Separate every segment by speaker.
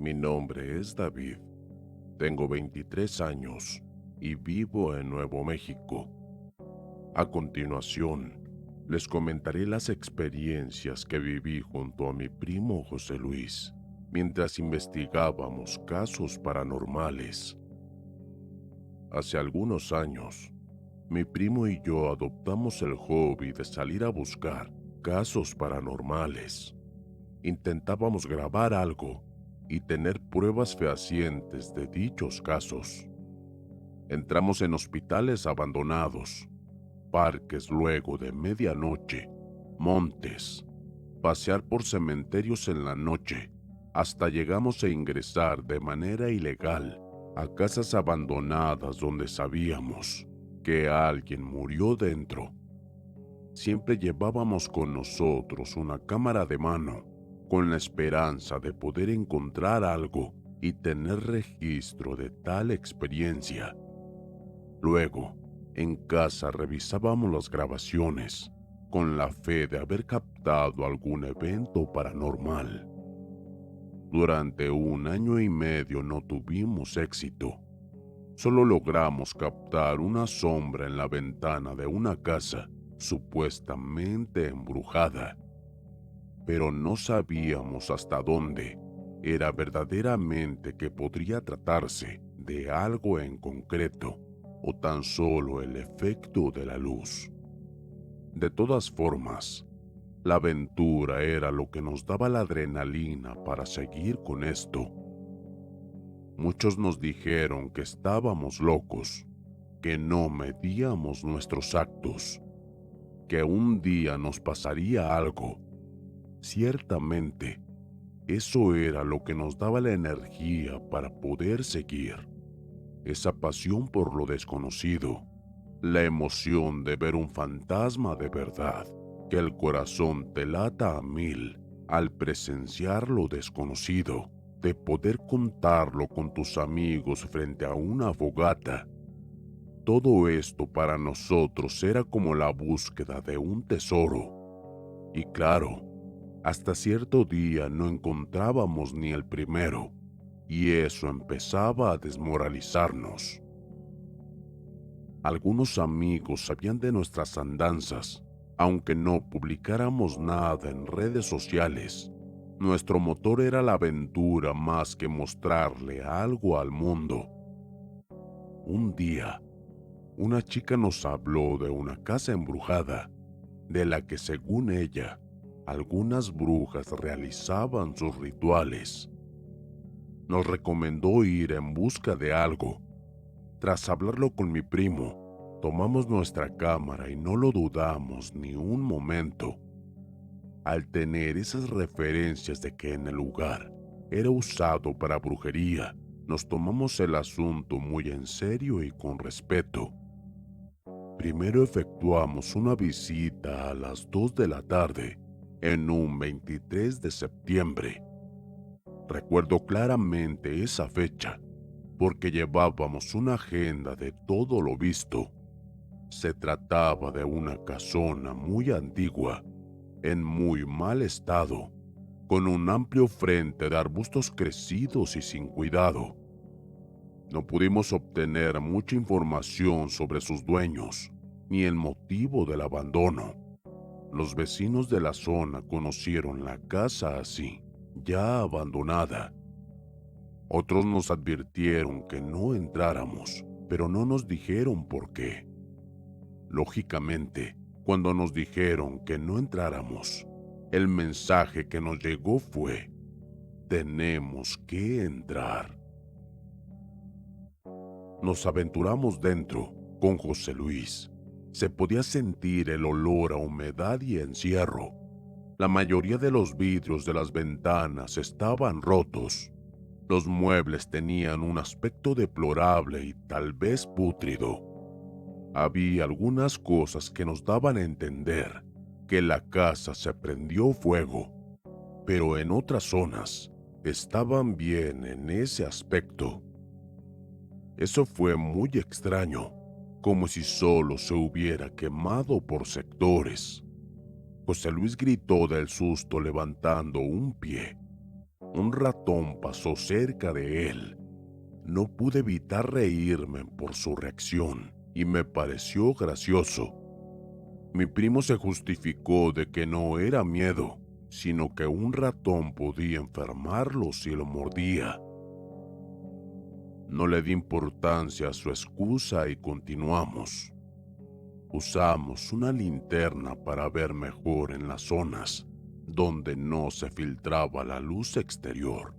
Speaker 1: Mi nombre es David, tengo 23 años y vivo en Nuevo México. A continuación, les comentaré las experiencias que viví junto a mi primo José Luis mientras investigábamos casos paranormales. Hace algunos años, mi primo y yo adoptamos el hobby de salir a buscar casos paranormales. Intentábamos grabar algo y tener pruebas fehacientes de dichos casos. Entramos en hospitales abandonados, parques luego de medianoche, montes, pasear por cementerios en la noche, hasta llegamos a ingresar de manera ilegal a casas abandonadas donde sabíamos que alguien murió dentro. Siempre llevábamos con nosotros una cámara de mano, con la esperanza de poder encontrar algo y tener registro de tal experiencia. Luego, en casa revisábamos las grabaciones, con la fe de haber captado algún evento paranormal. Durante 1 año y medio no tuvimos éxito. Solo logramos captar una sombra en la ventana de una casa supuestamente embrujada, pero no sabíamos hasta dónde era verdaderamente que podría tratarse de algo en concreto o tan solo el efecto de la luz. De todas formas, la aventura era lo que nos daba la adrenalina para seguir con esto. Muchos nos dijeron que estábamos locos, que no medíamos nuestros actos, que un día nos pasaría algo. Ciertamente, eso era lo que nos daba la energía para poder seguir. Esa pasión por lo desconocido, la emoción de ver un fantasma de verdad, que el corazón te lata a mil al presenciar lo desconocido, de poder contarlo con tus amigos frente a una fogata. Todo esto para nosotros era como la búsqueda de un tesoro. Y claro, hasta cierto día no encontrábamos ni el primero, y eso empezaba a desmoralizarnos. Algunos amigos sabían de nuestras andanzas, aunque no publicáramos nada en redes sociales. Nuestro motor era la aventura más que mostrarle algo al mundo. Un día, una chica nos habló de una casa embrujada, de la que según ella, algunas brujas realizaban sus rituales. Nos recomendó ir en busca de algo. Tras hablarlo con mi primo, tomamos nuestra cámara y no lo dudamos ni un momento. Al tener esas referencias de que en el lugar era usado para brujería, nos tomamos el asunto muy en serio y con respeto. Primero efectuamos una visita a las 2 de la tarde, en un 23 de septiembre. Recuerdo claramente esa fecha, porque llevábamos una agenda de todo lo visto. Se trataba de una casona muy antigua, en muy mal estado, con un amplio frente de arbustos crecidos y sin cuidado. No pudimos obtener mucha información sobre sus dueños, ni el motivo del abandono. Los vecinos de la zona conocieron la casa así, ya abandonada. Otros nos advirtieron que no entráramos, pero no nos dijeron por qué. Lógicamente, cuando nos dijeron que no entráramos, el mensaje que nos llegó fue: tenemos que entrar. Nos aventuramos dentro con José Luis. Se podía sentir el olor a humedad y encierro. La mayoría de los vidrios de las ventanas estaban rotos. Los muebles tenían un aspecto deplorable y tal vez pútrido. Había algunas cosas que nos daban a entender que la casa se prendió fuego, pero en otras zonas estaban bien en ese aspecto. Eso fue muy extraño, como si solo se hubiera quemado por sectores. José Luis gritó del susto levantando un pie. Un ratón pasó cerca de él. No pude evitar reírme por su reacción y me pareció gracioso. Mi primo se justificó de que no era miedo, sino que un ratón podía enfermarlo si lo mordía. No le di importancia a su excusa y continuamos. Usamos una linterna para ver mejor en las zonas donde no se filtraba la luz exterior.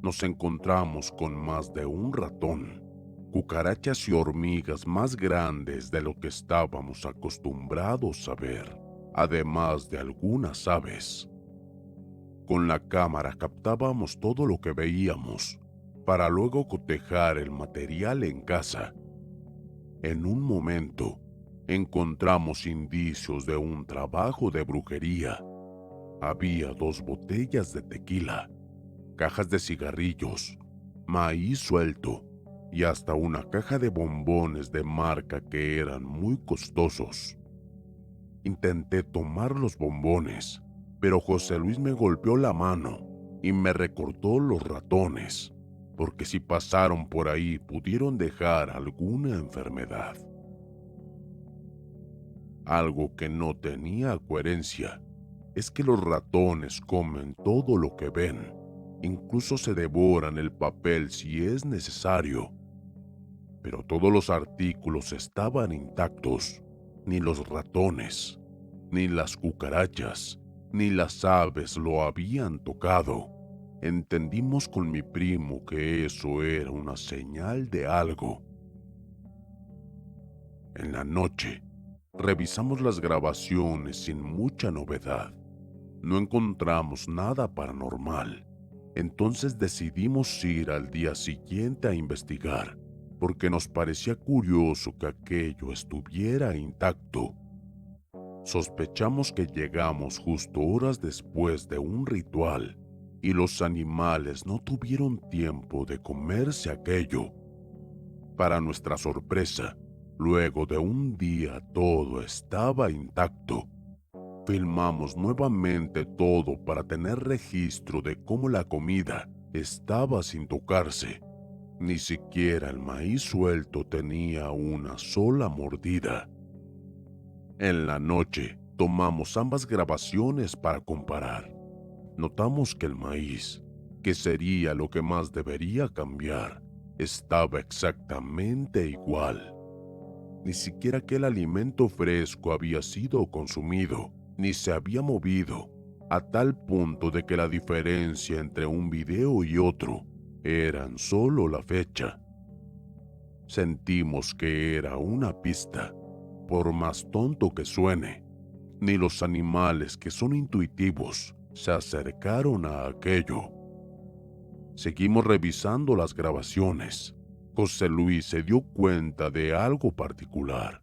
Speaker 1: Nos encontramos con más de un ratón, cucarachas y hormigas más grandes de lo que estábamos acostumbrados a ver, además de algunas aves. Con la cámara captábamos todo lo que veíamos, para luego cotejar el material en casa. En un momento, encontramos indicios de un trabajo de brujería. Había 2 botellas de tequila, cajas de cigarrillos, maíz suelto y hasta una caja de bombones de marca que eran muy costosos. Intenté tomar los bombones, pero José Luis me golpeó la mano y me recortó los ratones, porque si pasaron por ahí pudieron dejar alguna enfermedad. Algo que no tenía coherencia es que los ratones comen todo lo que ven, incluso se devoran el papel si es necesario. Pero todos los artículos estaban intactos, ni los ratones, ni las cucarachas, ni las aves lo habían tocado. Entendimos con mi primo que eso era una señal de algo. En la noche, revisamos las grabaciones sin mucha novedad. No encontramos nada paranormal. Entonces decidimos ir al día siguiente a investigar, porque nos parecía curioso que aquello estuviera intacto. Sospechamos que llegamos justo horas después de un ritual, y los animales no tuvieron tiempo de comerse aquello. Para nuestra sorpresa, luego de un día todo estaba intacto. Filmamos nuevamente todo para tener registro de cómo la comida estaba sin tocarse. Ni siquiera el maíz suelto tenía una sola mordida. En la noche, tomamos ambas grabaciones para comparar. Notamos que el maíz, que sería lo que más debería cambiar, estaba exactamente igual. Ni siquiera aquel alimento fresco había sido consumido, ni se había movido, a tal punto de que la diferencia entre un video y otro eran solo la fecha. Sentimos que era una pista, por más tonto que suene. Ni los animales que son intuitivos se acercaron a aquello. Seguimos revisando las grabaciones. José Luis se dio cuenta de algo particular.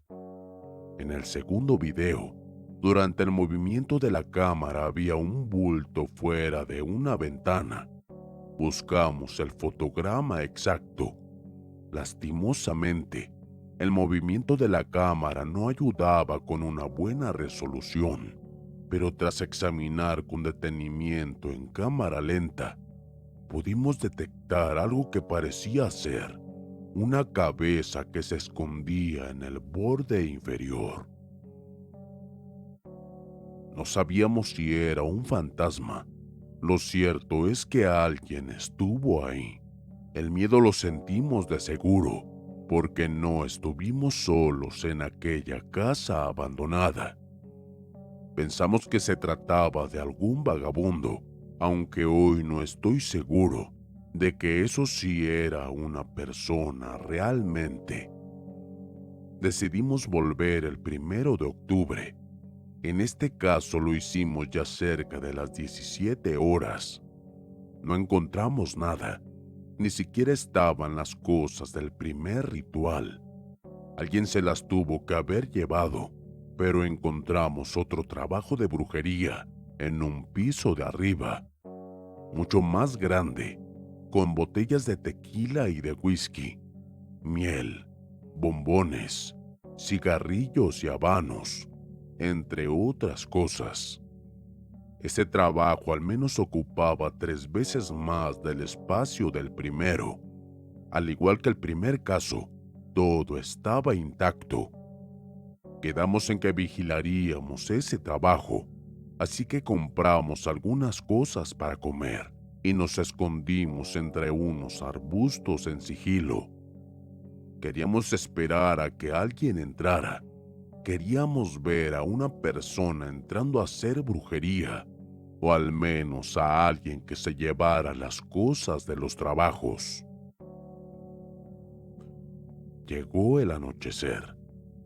Speaker 1: En el segundo video, durante el movimiento de la cámara había un bulto fuera de una ventana. Buscamos el fotograma exacto. Lastimosamente, el movimiento de la cámara no ayudaba con una buena resolución, pero tras examinar con detenimiento en cámara lenta, pudimos detectar algo que parecía ser una cabeza que se escondía en el borde inferior. No sabíamos si era un fantasma. Lo cierto es que alguien estuvo ahí. El miedo lo sentimos de seguro, porque no estuvimos solos en aquella casa abandonada. Pensamos que se trataba de algún vagabundo, aunque hoy no estoy seguro de que eso sí era una persona realmente. Decidimos volver el 1 de octubre. En este caso lo hicimos ya cerca de las 17 horas. No encontramos nada, ni siquiera estaban las cosas del primer ritual. Alguien se las tuvo que haber llevado, pero encontramos otro trabajo de brujería en un piso de arriba, mucho más grande, con botellas de tequila y de whisky, miel, bombones, cigarrillos y habanos, entre otras cosas. Ese trabajo al menos ocupaba 3 veces más del espacio del primero. Al igual que el primer caso, todo estaba intacto. Quedamos en que vigilaríamos ese trabajo, así que compramos algunas cosas para comer y nos escondimos entre unos arbustos en sigilo. Queríamos esperar a que alguien entrara. Queríamos ver a una persona entrando a hacer brujería, o al menos a alguien que se llevara las cosas de los trabajos. Llegó el anochecer.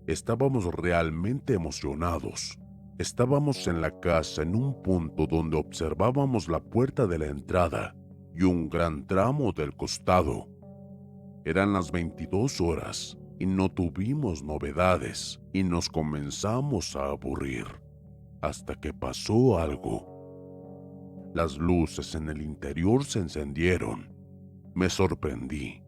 Speaker 1: Estábamos realmente emocionados. Estábamos en la casa en un punto donde observábamos la puerta de la entrada y un gran tramo del costado. Eran las 22 horas y no tuvimos novedades y nos comenzamos a aburrir, hasta que pasó algo. Las luces en el interior se encendieron. Me sorprendí,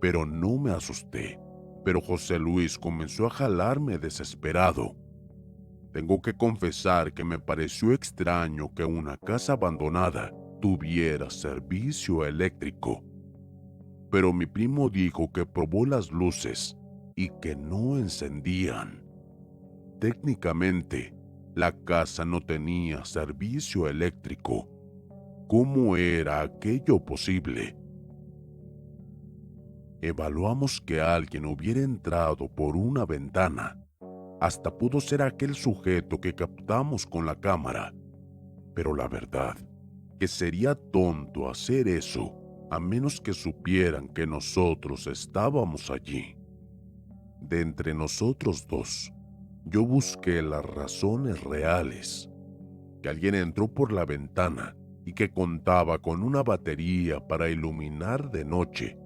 Speaker 1: pero no me asusté. Pero José Luis comenzó a jalarme desesperado. Tengo que confesar que me pareció extraño que una casa abandonada tuviera servicio eléctrico. Pero mi primo dijo que probó las luces y que no encendían. Técnicamente, la casa no tenía servicio eléctrico. ¿Cómo era aquello posible? Evaluamos que alguien hubiera entrado por una ventana. Hasta pudo ser aquel sujeto que captamos con la cámara. Pero la verdad, que sería tonto hacer eso, a menos que supieran que nosotros estábamos allí. De entre nosotros dos, yo busqué las razones reales. Que alguien entró por la ventana y que contaba con una batería para iluminar de noche.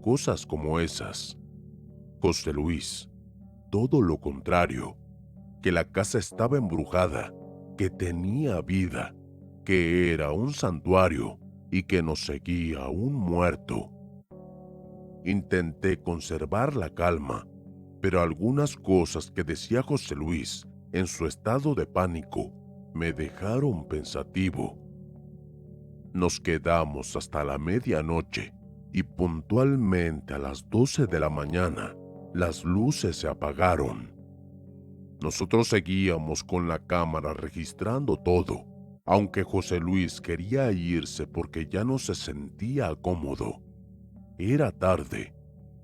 Speaker 1: Cosas como esas. José Luis, todo lo contrario, que la casa estaba embrujada, que tenía vida, que era un santuario y que nos seguía un muerto. Intenté conservar la calma, pero algunas cosas que decía José Luis en su estado de pánico me dejaron pensativo. Nos quedamos hasta la medianoche y puntualmente a las 12 de la mañana las luces se apagaron. Nosotros seguíamos con la cámara registrando todo, aunque José Luis quería irse porque ya no se sentía cómodo. Era tarde,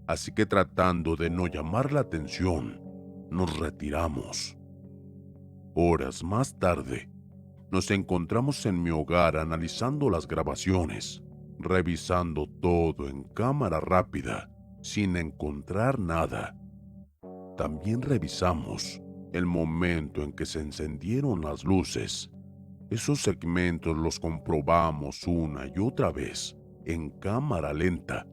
Speaker 1: así que tratando de no llamar la atención, nos retiramos. Horas más tarde, nos encontramos en mi hogar analizando las grabaciones, revisando todo en cámara rápida, sin encontrar nada. También revisamos el momento en que se encendieron las luces. Esos segmentos los comprobamos una y otra vez, en cámara lenta.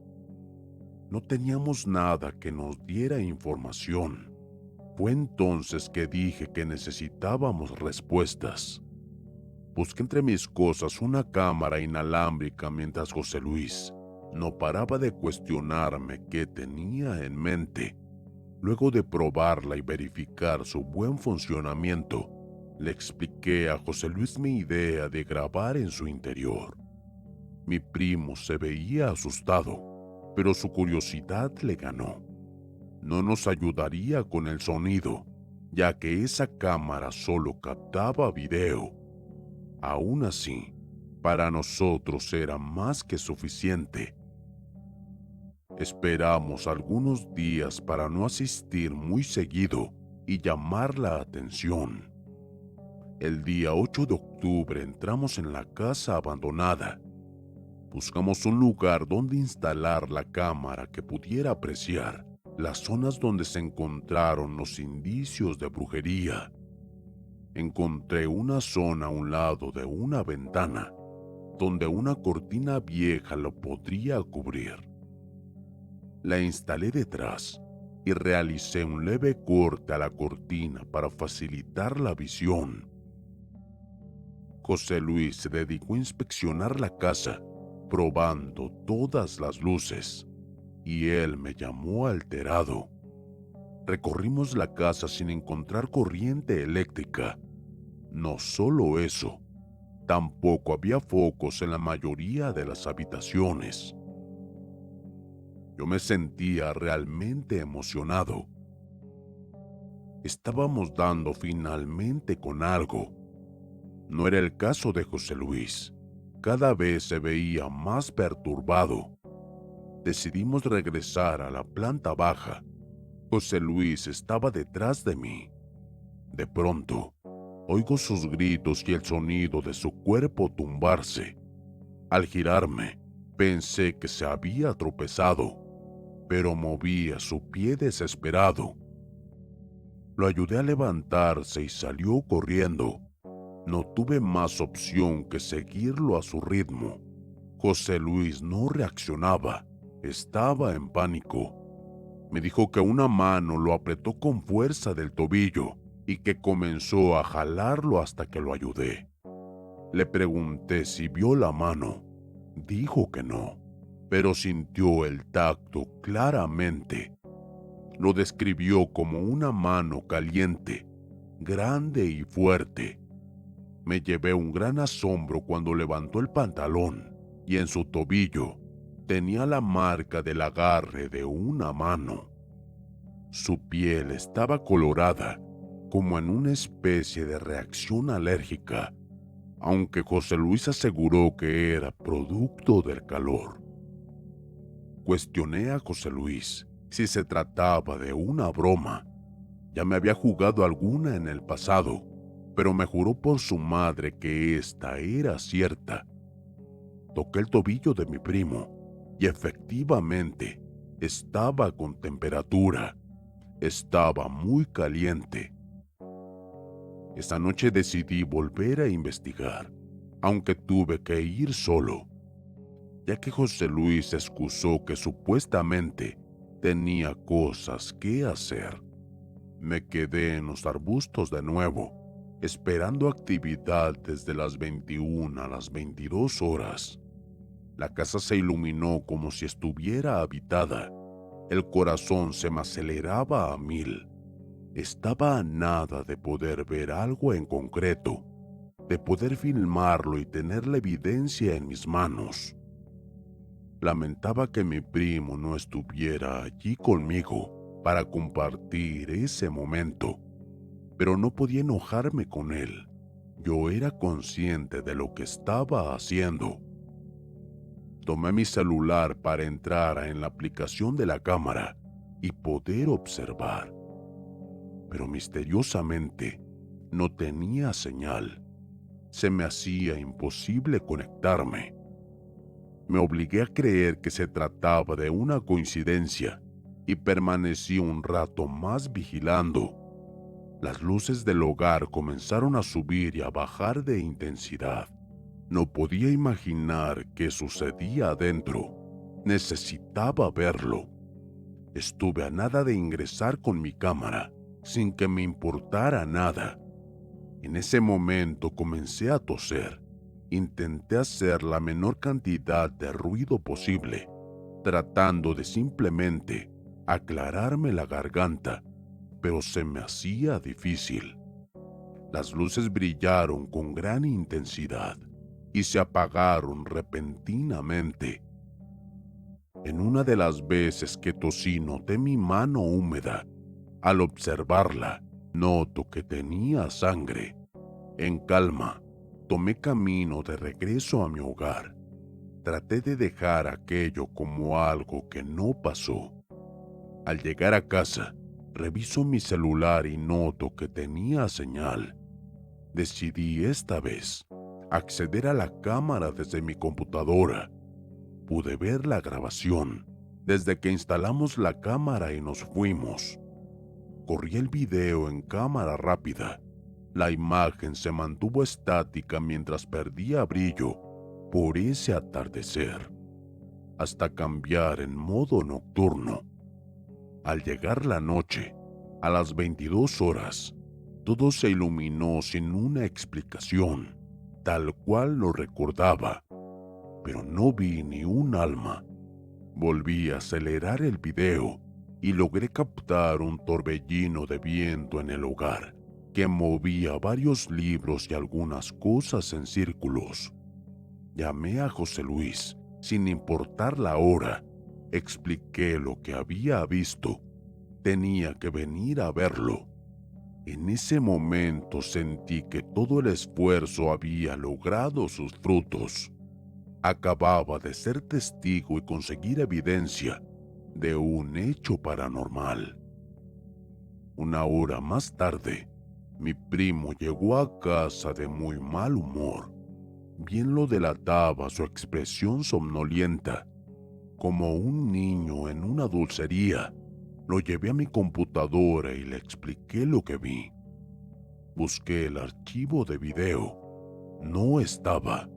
Speaker 1: No teníamos nada que nos diera información. Fue entonces que dije que necesitábamos respuestas. Busqué entre mis cosas una cámara inalámbrica mientras José Luis no paraba de cuestionarme qué tenía en mente. Luego de probarla y verificar su buen funcionamiento, le expliqué a José Luis mi idea de grabar en su interior. Mi primo se veía asustado, pero su curiosidad le ganó. No nos ayudaría con el sonido, ya que esa cámara solo captaba video. Aún así, para nosotros era más que suficiente. Esperamos algunos días para no asistir muy seguido y llamar la atención. El día 8 de octubre entramos en la casa abandonada. Buscamos un lugar donde instalar la cámara que pudiera apreciar las zonas donde se encontraron los indicios de brujería. Encontré una zona a un lado de una ventana, donde una cortina vieja lo podría cubrir. La instalé detrás y realicé un leve corte a la cortina para facilitar la visión. José Luis se dedicó a inspeccionar la casa, probando todas las luces, y él me llamó alterado. Recorrimos la casa sin encontrar corriente eléctrica. No solo eso, Tampoco había focos en la mayoría de las habitaciones. Yo me sentía realmente emocionado. Estábamos dando finalmente con algo. No era el caso de José Luis. Cada vez se veía más perturbado. Decidimos regresar a la planta baja. José Luis estaba detrás de mí. De pronto, oigo sus gritos y el sonido de su cuerpo tumbarse. Al girarme, pensé que se había tropezado, pero movía su pie desesperado. Lo ayudé a levantarse y salió corriendo. No tuve más opción que seguirlo a su ritmo. José Luis no reaccionaba, estaba en pánico. Me dijo que una mano lo apretó con fuerza del tobillo y que comenzó a jalarlo hasta que lo ayudé. Le pregunté si vio la mano. Dijo que no, pero sintió el tacto claramente. Lo describió como una mano caliente, grande y fuerte. Me llevé un gran asombro cuando levantó el pantalón y en su tobillo tenía la marca del agarre de una mano. Su piel estaba colorada, como en una especie de reacción alérgica, aunque José Luis aseguró que era producto del calor. Cuestioné a José Luis si se trataba de una broma. Ya me había jugado alguna en el pasado, pero me juró por su madre que esta era cierta. Toqué el tobillo de mi primo y efectivamente estaba con temperatura. Estaba muy caliente. Esa noche decidí volver a investigar, aunque tuve que ir solo, ya que José Luis excusó que supuestamente tenía cosas que hacer. Me quedé en los arbustos de nuevo, esperando actividad desde las 21 a las 22 horas. La casa se iluminó como si estuviera habitada. El corazón se me aceleraba a 1000. Estaba a nada de poder ver algo en concreto, de poder filmarlo y tener la evidencia en mis manos. Lamentaba que mi primo no estuviera allí conmigo para compartir ese momento, pero no podía enojarme con él. Yo era consciente de lo que estaba haciendo. Tomé mi celular para entrar en la aplicación de la cámara y poder observar, pero misteriosamente no tenía señal. Se me hacía imposible conectarme. Me obligué a creer que se trataba de una coincidencia y permanecí un rato más vigilando. Las luces del hogar comenzaron a subir y a bajar de intensidad. No podía imaginar qué sucedía adentro. Necesitaba verlo. Estuve a nada de ingresar con mi cámara, sin que me importara nada. En ese momento comencé a toser. Intenté hacer la menor cantidad de ruido posible, tratando de simplemente aclararme la garganta, pero se me hacía difícil. Las luces brillaron con gran intensidad y se apagaron repentinamente. En una de las veces que tosí noté mi mano húmeda. Al observarla, noto que tenía sangre. En calma, tomé camino de regreso a mi hogar. Traté de dejar aquello como algo que no pasó. Al llegar a casa, reviso mi celular y noto que tenía señal. Decidí esta vez acceder a la cámara desde mi computadora. Pude ver la grabación desde que instalamos la cámara y nos fuimos. Corrí el video en cámara rápida. La imagen se mantuvo estática mientras perdía brillo por ese atardecer, hasta cambiar en modo nocturno. Al llegar la noche, a las 22 horas, todo se iluminó sin una explicación, tal cual lo recordaba, pero no vi ni un alma. Volví a acelerar el video y logré captar un torbellino de viento en el hogar que movía varios libros y algunas cosas en círculos. Llamé a José Luis, sin importar la hora. Expliqué lo que había visto. Tenía que venir a verlo. En ese momento sentí que todo el esfuerzo había logrado sus frutos. Acababa de ser testigo y conseguir evidencia de un hecho paranormal. Una hora más tarde, mi primo llegó a casa de muy mal humor. Bien lo delataba su expresión somnolienta, como un niño en una dulcería. Lo llevé a mi computadora y le expliqué lo que vi. Busqué el archivo de video. No estaba.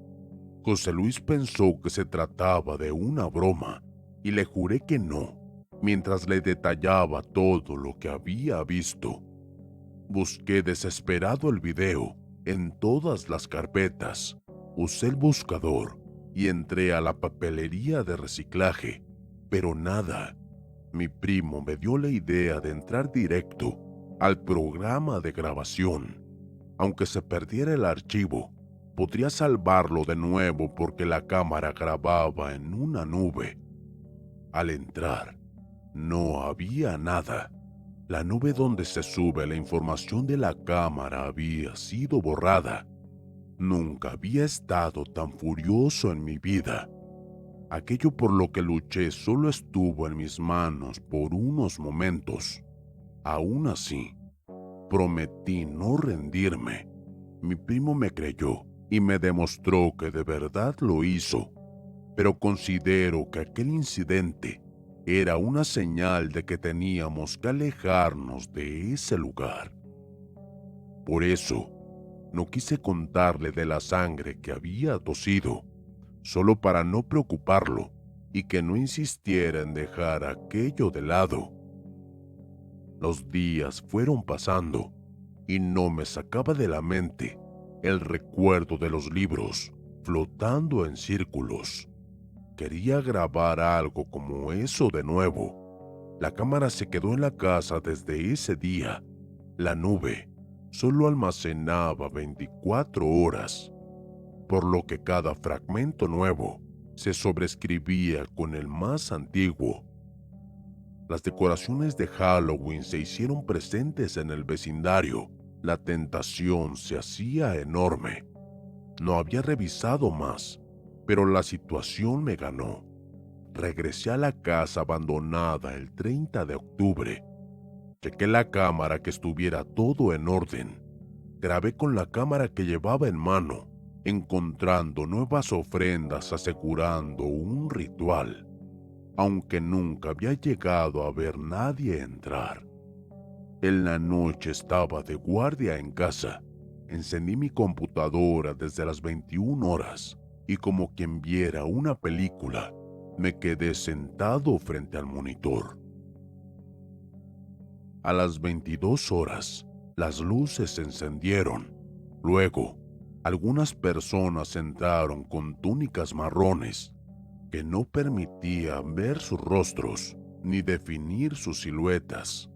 Speaker 1: José Luis pensó que se trataba de una broma y le juré que no, mientras le detallaba todo lo que había visto. Busqué desesperado el video en todas las carpetas. Usé el buscador y entré a la papelería de reciclaje, pero nada. Mi primo me dio la idea de entrar directo al programa de grabación. Aunque se perdiera el archivo, podría salvarlo de nuevo porque la cámara grababa en una nube. Al entrar, no había nada. La nube donde se sube la información de la cámara había sido borrada. Nunca había estado tan furioso en mi vida. Aquello por lo que luché solo estuvo en mis manos por unos momentos. Aún así, prometí no rendirme. Mi primo me creyó y me demostró que de verdad lo hizo, pero considero que aquel incidente era una señal de que teníamos que alejarnos de ese lugar. Por eso, no quise contarle de la sangre que había tosido, solo para no preocuparlo y que no insistiera en dejar aquello de lado. Los días fueron pasando y no me sacaba de la mente el recuerdo de los libros flotando en círculos. Quería grabar algo como eso de nuevo. La cámara se quedó en la casa desde ese día. La nube solo almacenaba 24 horas, por lo que cada fragmento nuevo se sobreescribía con el más antiguo. Las decoraciones de Halloween se hicieron presentes en el vecindario. La tentación se hacía enorme. No había revisado más, pero la situación me ganó. Regresé a la casa abandonada el 30 de octubre. Chequé la cámara que estuviera todo en orden. Grabé con la cámara que llevaba en mano, encontrando nuevas ofrendas asegurando un ritual, aunque nunca había llegado a ver nadie entrar. En la noche estaba de guardia en casa. Encendí mi computadora desde las 21 horas y como quien viera una película, me quedé sentado frente al monitor. A las 22 horas, las luces se encendieron. Luego, algunas personas entraron con túnicas marrones que no permitían ver sus rostros ni definir sus siluetas.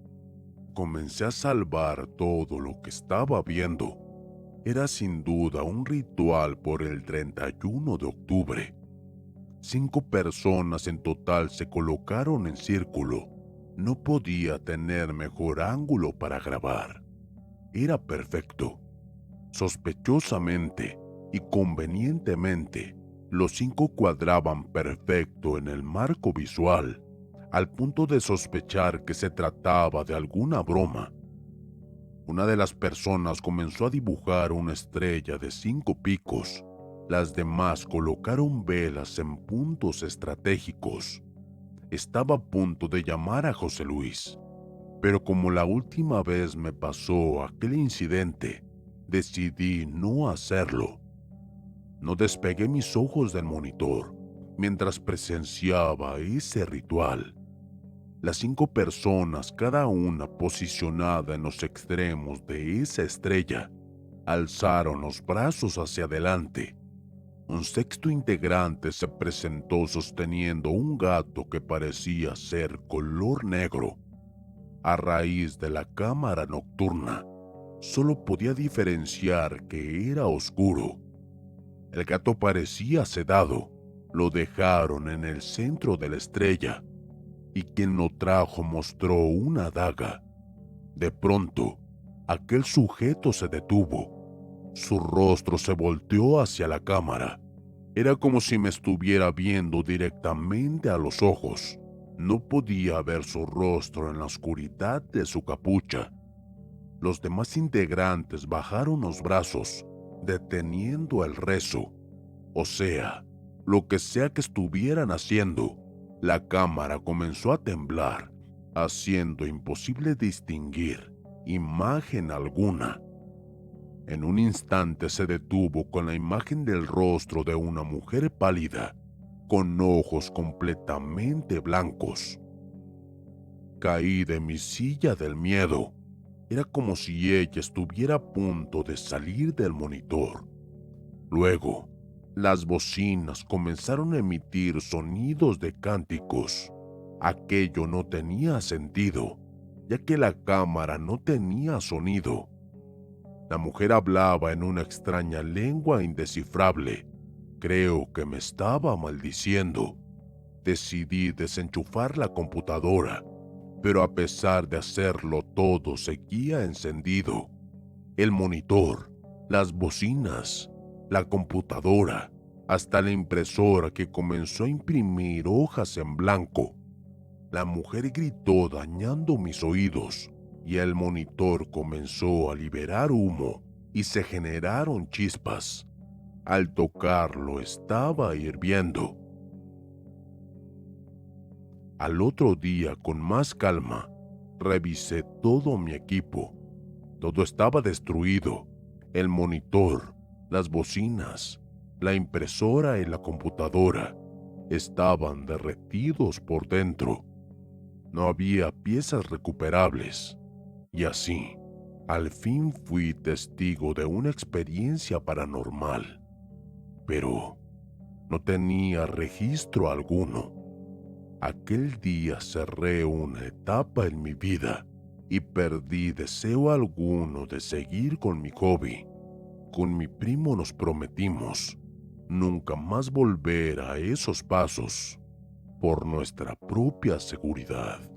Speaker 1: Comencé a salvar todo lo que estaba viendo. Era sin duda un ritual por el 31 de octubre. 5 personas en total se colocaron en círculo. No podía tener mejor ángulo para grabar. Era perfecto. Sospechosamente y convenientemente, los 5 cuadraban perfecto en el marco visual, al punto de sospechar que se trataba de alguna broma. Una de las personas comenzó a dibujar una estrella de 5 picos. Las demás colocaron velas en puntos estratégicos. Estaba a punto de llamar a José Luis, pero como la última vez me pasó aquel incidente, decidí no hacerlo. No despegué mis ojos del monitor mientras presenciaba ese ritual. Las 5 personas, cada una posicionada en los extremos de esa estrella, alzaron los brazos hacia adelante. Un sexto integrante se presentó sosteniendo un gato que parecía ser color negro. A raíz de la cámara nocturna, solo podía diferenciar que era oscuro. El gato parecía sedado. Lo dejaron en el centro de la estrella y quien lo trajo mostró una daga. De pronto, aquel sujeto se detuvo. Su rostro se volteó hacia la cámara. Era como si me estuviera viendo directamente a los ojos. No podía ver su rostro en la oscuridad de su capucha. Los demás integrantes bajaron los brazos, deteniendo el rezo. O sea, lo que sea que estuvieran haciendo, la cámara comenzó a temblar, haciendo imposible distinguir imagen alguna. En un instante se detuvo con la imagen del rostro de una mujer pálida, con ojos completamente blancos. Caí de mi silla del miedo. Era como si ella estuviera a punto de salir del monitor. Luego, las bocinas comenzaron a emitir sonidos de cánticos. Aquello no tenía sentido, ya que la cámara no tenía sonido. La mujer hablaba en una extraña lengua indescifrable. Creo que me estaba maldiciendo. Decidí desenchufar la computadora, pero a pesar de hacerlo todo seguía encendido. El monitor, las bocinas, la computadora, hasta la impresora que comenzó a imprimir hojas en blanco. La mujer gritó dañando mis oídos y el monitor comenzó a liberar humo y se generaron chispas. Al tocarlo estaba hirviendo. Al otro día, con más calma, revisé todo mi equipo. Todo estaba destruido. El monitor, las bocinas, la impresora y la computadora estaban derretidos por dentro. No había piezas recuperables. Y así, al fin fui testigo de una experiencia paranormal. Pero no tenía registro alguno. Aquel día cerré una etapa en mi vida y perdí deseo alguno de seguir con mi hobby. Con mi primo nos prometimos nunca más volver a esos pasos por nuestra propia seguridad.